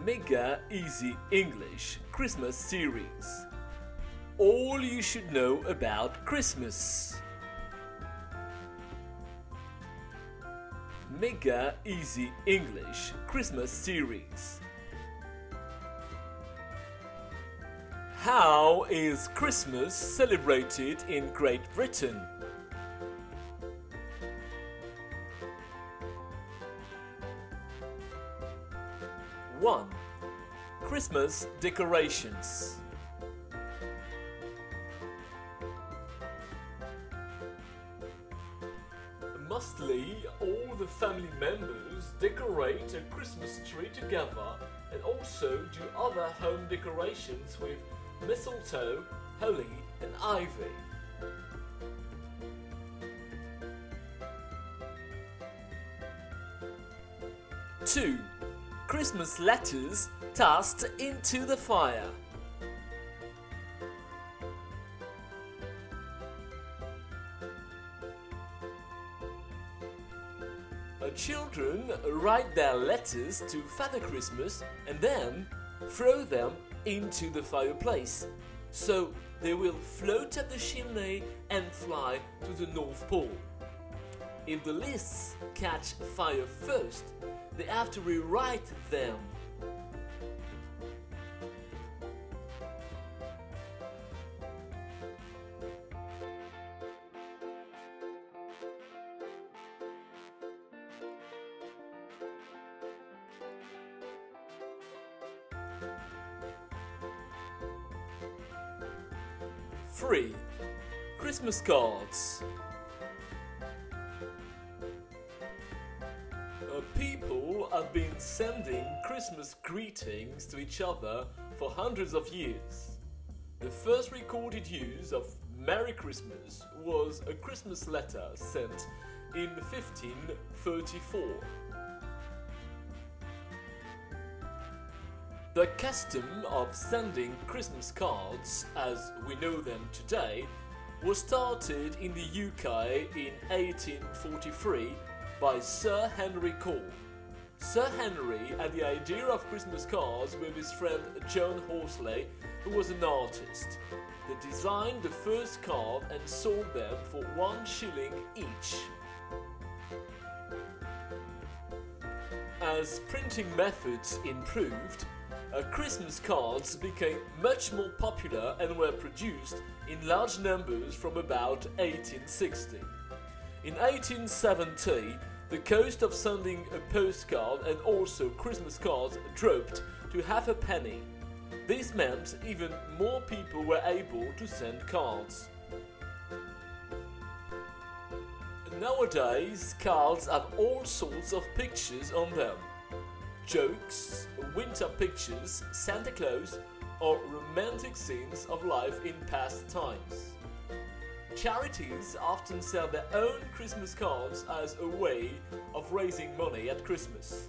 Mega Easy English Christmas series. All you should know about Christmas. Mega Easy English Christmas series. How is Christmas celebrated in Great Britain? One. Christmas decorations. Mostly all the family members decorate a Christmas tree together and also do other home decorations with mistletoe, holly and ivy. 2. Christmas letters tossed into the fire. Children write their letters to Father Christmas and then throw them into the fireplace, so they will float up the chimney and fly to the North Pole. If the lists catch fire first, they have to rewrite them. Three. Christmas cards. People have been sending Christmas greetings to each other for hundreds of years. The first recorded use of Merry Christmas was a Christmas letter sent in 1534. The custom of sending Christmas cards, as we know them today, was started in the UK in 1843 by Sir Henry Cole. Sir Henry had the idea of Christmas cards with his friend John Horsley, who was an artist. They designed the first card and sold them for 1 shilling each. As printing methods improved, Christmas cards became much more popular and were produced in large numbers from about 1860. In 1870, the cost of sending a postcard and also Christmas cards dropped to half a penny. This meant even more people were able to send cards. Nowadays, cards have all sorts of pictures on them. Jokes, winter pictures, Santa Claus, or romantic scenes of life in past times. Charities often sell their own Christmas cards as a way of raising money at Christmas.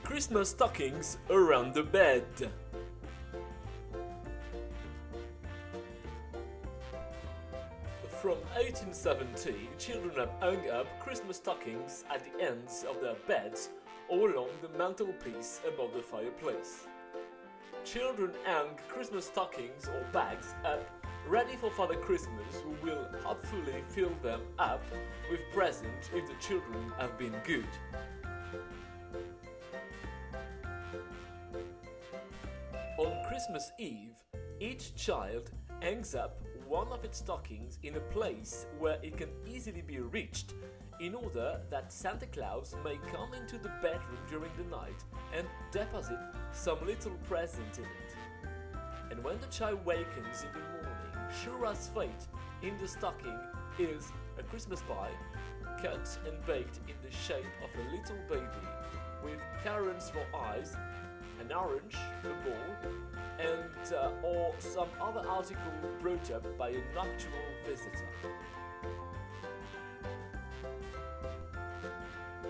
Christmas stockings around the bed. From 1870, children have hung up Christmas stockings at the ends of their beds or along the mantelpiece above the fireplace. Children hang Christmas stockings or bags up, ready for Father Christmas, who will hopefully fill them up with presents if the children have been good. On Christmas Eve, each child hangs up one of its stockings in a place where it can easily be reached, in order that Santa Claus may come into the bedroom during the night and deposit some little present in it. And when the child wakens in the morning, sure as fate, in the stocking is a Christmas pie, cut and baked in the shape of a little baby, with carrots for eyes, an orange, a ball, and or some other article brought up by a nocturnal visitor.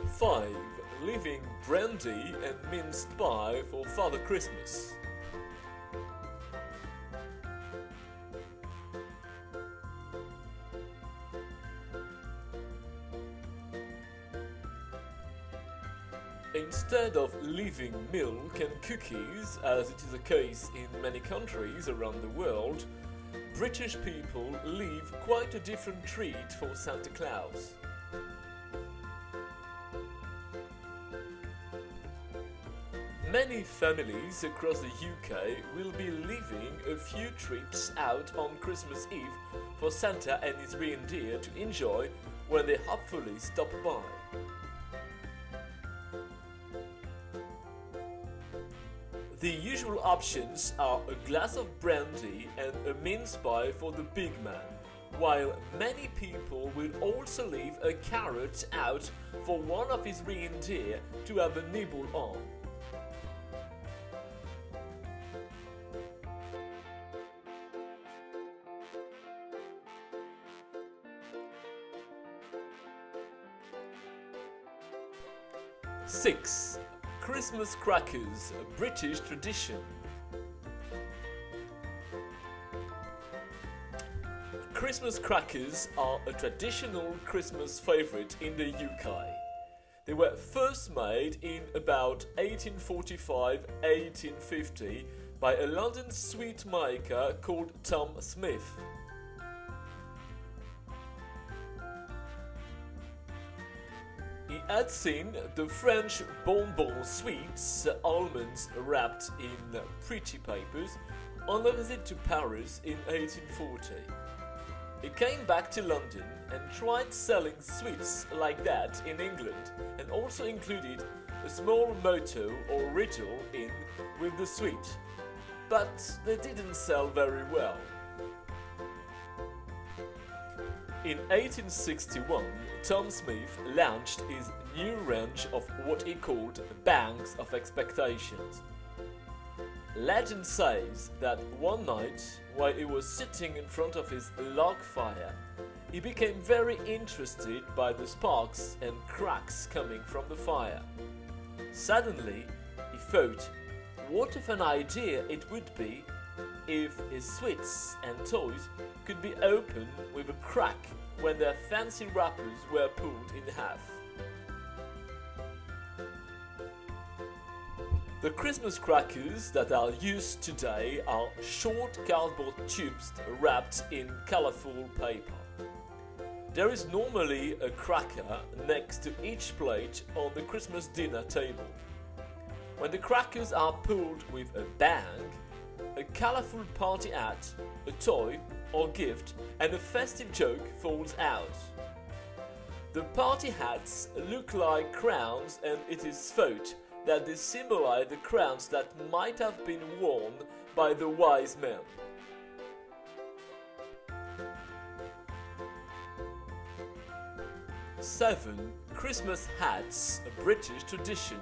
5. Leaving brandy and minced pie for Father Christmas. Instead of leaving milk and cookies, as it is the case in many countries around the world, British people leave quite a different treat for Santa Claus. Many families across the UK will be leaving a few trips out on Christmas Eve for Santa and his reindeer to enjoy when they hopefully stop by. The usual options are a glass of brandy and a mince pie for the big man, while many people will also leave a carrot out for one of his reindeer to have a nibble on. Six. Christmas crackers, a British tradition. Christmas crackers are a traditional Christmas favourite in the UK. They were first made in about 1845-1850 by a London sweet maker called Tom Smith. He had seen the French bonbon sweets, almonds wrapped in pretty papers, on a visit to Paris in 1840. He came back to London and tried selling sweets like that in England, and also included a small motto or riddle in with the sweet, but they didn't sell very well. In 1861, Tom Smith launched his new range of what he called Banks of Expectations. Legend says that one night, while he was sitting in front of his log fire, he became very interested by the sparks and cracks coming from the fire. Suddenly, he thought, what of an idea it would be if his sweets and toys could be opened with a crack when their fancy wrappers were pulled in half. The Christmas crackers that are used today are short cardboard tubes wrapped in colourful paper. There is normally a cracker next to each plate on the Christmas dinner table. When the crackers are pulled with a bang, a colourful party hat, a toy or gift, and a festive joke falls out. The party hats look like crowns, and it is thought that they symbolize the crowns that might have been worn by the wise men. Seven. Christmas hats, a British tradition.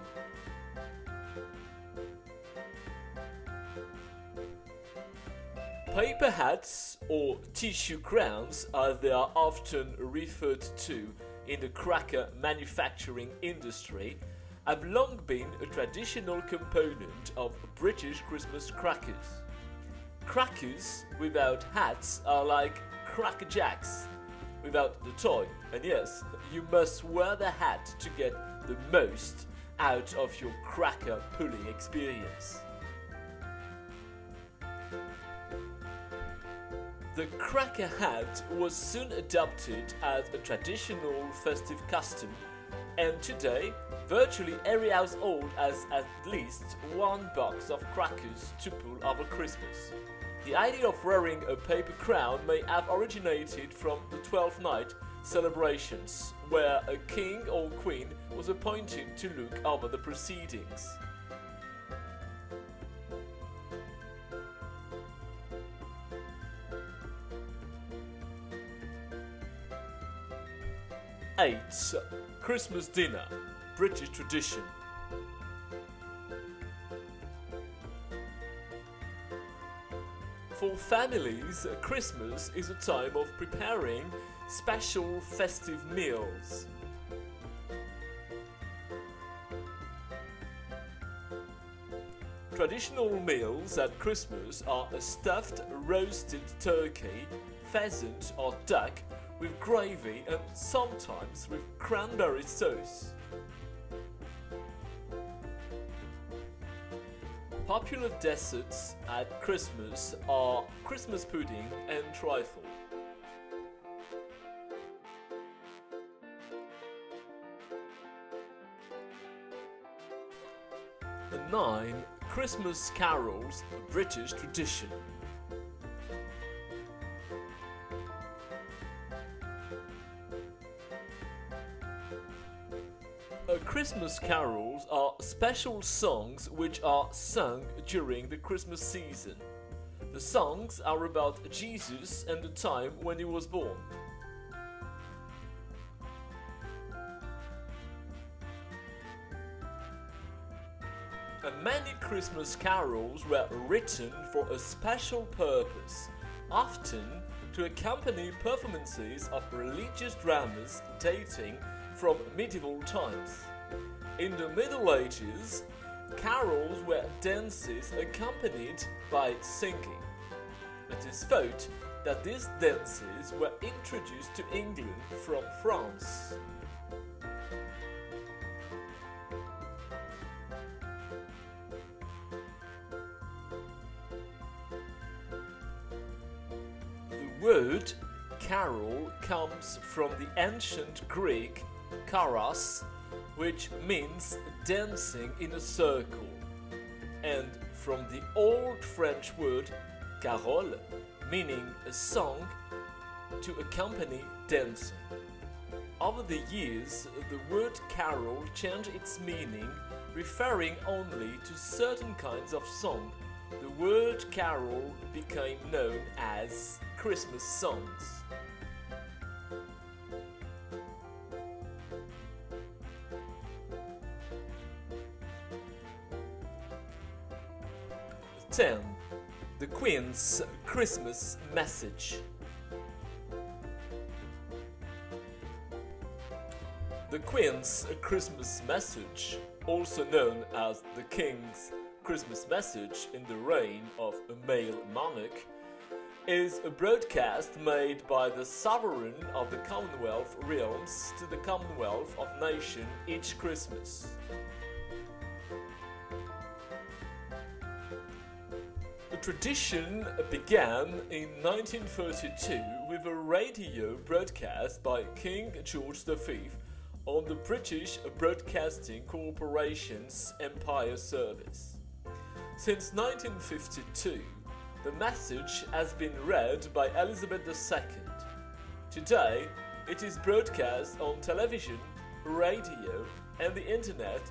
Paper hats, or tissue crowns as they are often referred to in the cracker manufacturing industry, have long been a traditional component of British Christmas crackers. Crackers without hats are like Cracker Jacks without the toy, and yes, you must wear the hat to get the most out of your cracker pulling experience. The cracker hat was soon adopted as a traditional festive custom, and today virtually every household has at least one box of crackers to pull over Christmas. The idea of wearing a paper crown may have originated from the 12th night celebrations, where a king or queen was appointed to look over the proceedings. Eight. Christmas dinner, British tradition. For families, Christmas is a time of preparing special festive meals. Traditional meals at Christmas are a stuffed roasted turkey, pheasant or duck with gravy and sometimes with cranberry sauce. Popular desserts at Christmas are Christmas pudding and trifle. And 9. Christmas carols, a British tradition. Christmas carols are special songs which are sung during the Christmas season. The songs are about Jesus and the time when he was born. And many Christmas carols were written for a special purpose, often to accompany performances of religious dramas dating from medieval times. In the Middle Ages, carols were dances accompanied by singing. It is thought that these dances were introduced to England from France. The word carol comes from the ancient Greek charos, which means dancing in a circle, and from the Old French word carole, meaning a song to accompany dancing. Over the years, the word carol changed its meaning, referring only to certain kinds of song. The word carol became known as Christmas songs. The Queen's Christmas message. The Queen's Christmas message, also known as the King's Christmas message in the reign of a male monarch, is a broadcast made by the sovereign of the Commonwealth realms to the Commonwealth of Nations each Christmas. The tradition began in 1932 with a radio broadcast by King George V on the British Broadcasting Corporation's Empire Service. Since 1952, the message has been read by Elizabeth II. Today, it is broadcast on television, radio, and the internet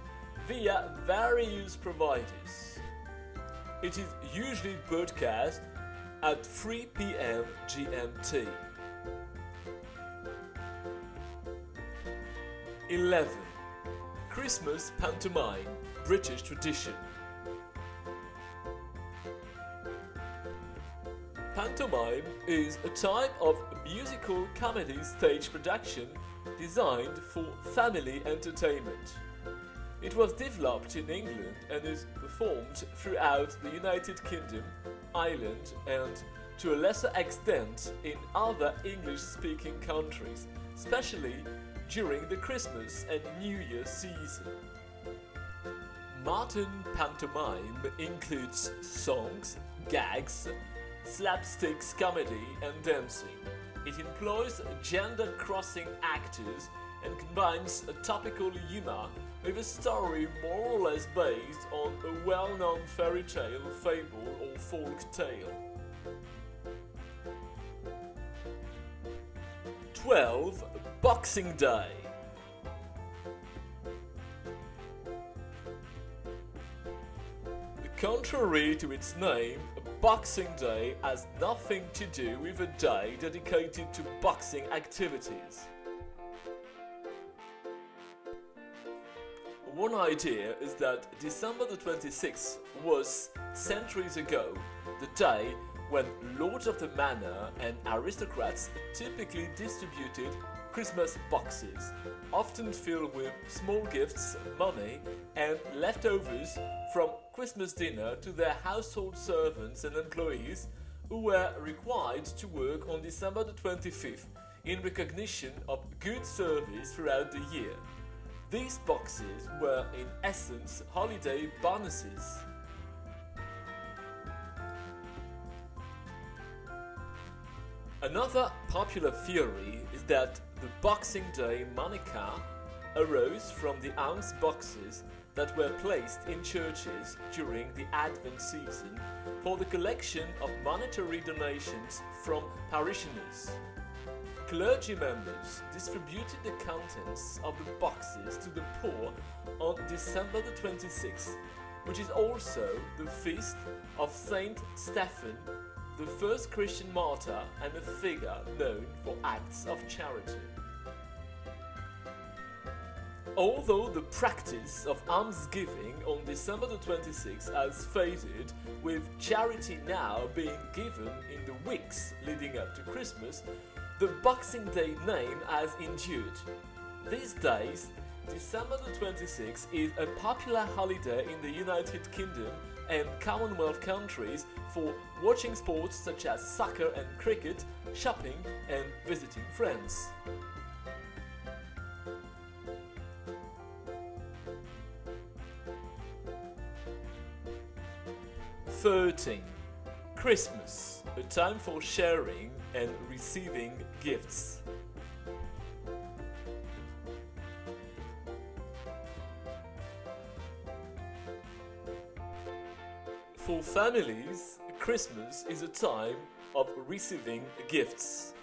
via various providers. It is usually broadcast at 3 p.m. GMT. 11. Christmas pantomime, British tradition. Pantomime is a type of musical comedy stage production designed for family entertainment. It was developed in England and is performed throughout the United Kingdom, Ireland, and to a lesser extent in other English-speaking countries, especially during the Christmas and New Year season. Modern pantomime includes songs, gags, slapsticks, comedy, and dancing. It employs gender-crossing actors and combines a topical humor with a story more or less based on a well-known fairy tale, fable, or folk tale. 12. Boxing Day. Contrary to its name, Boxing Day has nothing to do with a day dedicated to boxing activities. One idea is that December the 26th was, centuries ago, the day when lords of the manor and aristocrats typically distributed Christmas boxes, often filled with small gifts, money, and leftovers from Christmas dinner to their household servants and employees who were required to work on December the 25th in recognition of good service throughout the year. These boxes were in essence holiday bonuses. Another popular theory is that the Boxing Day moniker arose from the alms boxes that were placed in churches during the Advent season for the collection of monetary donations from parishioners. Clergy members distributed the contents of the boxes to the poor on December the 26th, which is also the feast of Saint Stephen, the first Christian martyr and a figure known for acts of charity. Although the practice of almsgiving on December the 26th has faded, with charity now being given in the weeks leading up to Christmas, the Boxing Day name has endured. These days, December the 26th is a popular holiday in the United Kingdom and Commonwealth countries for watching sports such as soccer and cricket, shopping and visiting friends. Fêting, Christmas, a time for sharing and receiving gifts. For families, Christmas is a time of receiving gifts.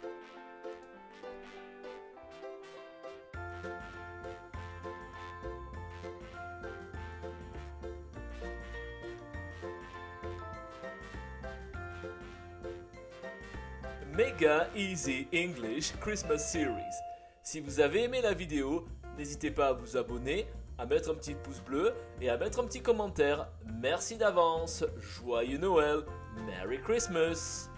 Mega Easy English Christmas Series. Si vous avez aimé la vidéo, n'hésitez pas à vous abonner, à mettre un petit pouce bleu et à mettre un petit commentaire. Merci d'avance. Joyeux Noël. Merry Christmas.